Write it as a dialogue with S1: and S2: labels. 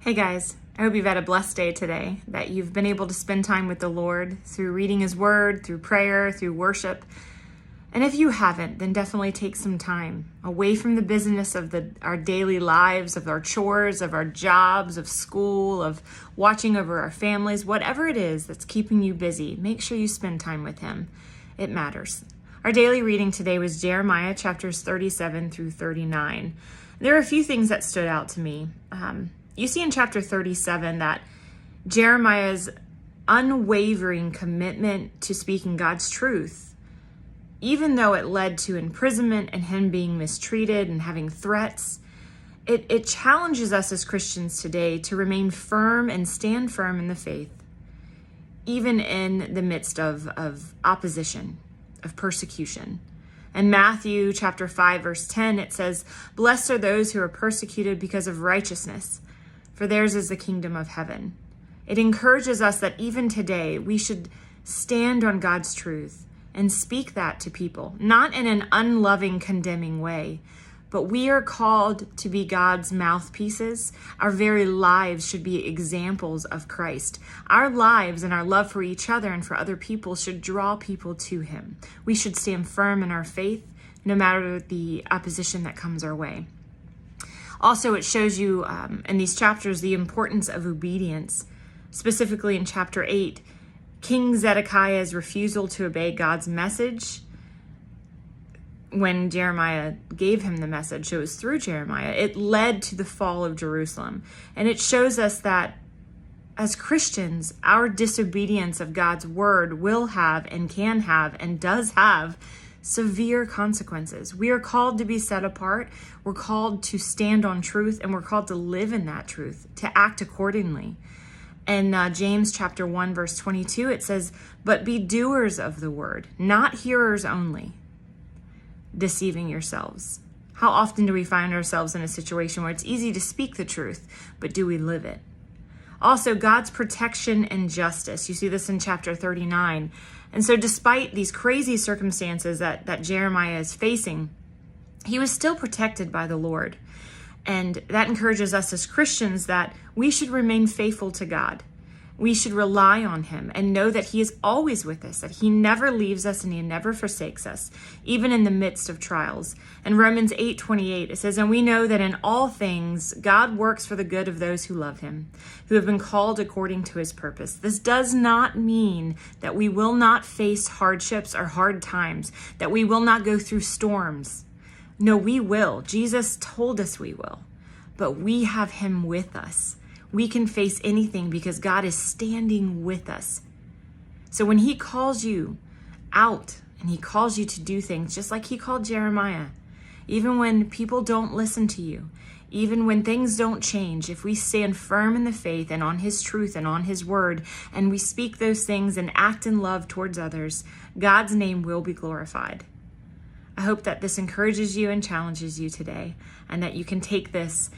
S1: Hey guys, I hope you've had a blessed day today, that you've been able to spend time with the Lord through reading His Word, through prayer, through worship. And if you haven't, then definitely take some time away from the busyness of our daily lives, of our chores, of our jobs, of school, of watching over our families, whatever it is that's keeping you busy. Make sure you spend time with Him. It matters. Our daily reading today was Jeremiah chapters 37 through 39. There are a few things that stood out to me. You see in chapter 37 that Jeremiah's unwavering commitment to speaking God's truth, even though it led to imprisonment and him being mistreated and having threats, it challenges us as Christians today to remain firm and stand firm in the faith, even in the midst of opposition, of persecution. In Matthew chapter 5, verse 10, it says, "Blessed are those who are persecuted because of righteousness, for theirs is the kingdom of heaven." It encourages us that even today we should stand on God's truth and speak that to people, not in an unloving, condemning way, but we are called to be God's mouthpieces. Our very lives should be examples of Christ. Our lives and our love for each other and for other people should draw people to Him. We should stand firm in our faith, no matter the opposition that comes our way. Also, it shows you in these chapters the importance of obedience. Specifically in chapter 8, King Zedekiah's refusal to obey God's message when Jeremiah gave him the message, so it was through Jeremiah, it led to the fall of Jerusalem. And it shows us that as Christians, our disobedience of God's word will have and can have and does have severe consequences. We are called to be set apart. We're called to stand on truth, and we're called to live in that truth, to act accordingly. In James chapter 1, verse 22, it says, "But be doers of the word, not hearers only, deceiving yourselves." How often do we find ourselves in a situation where it's easy to speak the truth, but do we live it? Also, God's protection and justice. You see this in chapter 39. And so despite these crazy circumstances that Jeremiah is facing, he was still protected by the Lord. And that encourages us as Christians that we should remain faithful to God. We should rely on Him and know that He is always with us, that He never leaves us and He never forsakes us, even in the midst of trials. In Romans 8:28, it says, "And we know that in all things God works for the good of those who love Him, who have been called according to His purpose." This does not mean that we will not face hardships or hard times, that we will not go through storms. No, we will. Jesus told us we will. But we have Him with us. We can face anything because God is standing with us. So when He calls you out and He calls you to do things, just like He called Jeremiah, even when people don't listen to you, even when things don't change, if we stand firm in the faith and on His truth and on His word, and we speak those things and act in love towards others, God's name will be glorified. I hope that this encourages you and challenges you today, and that you can take this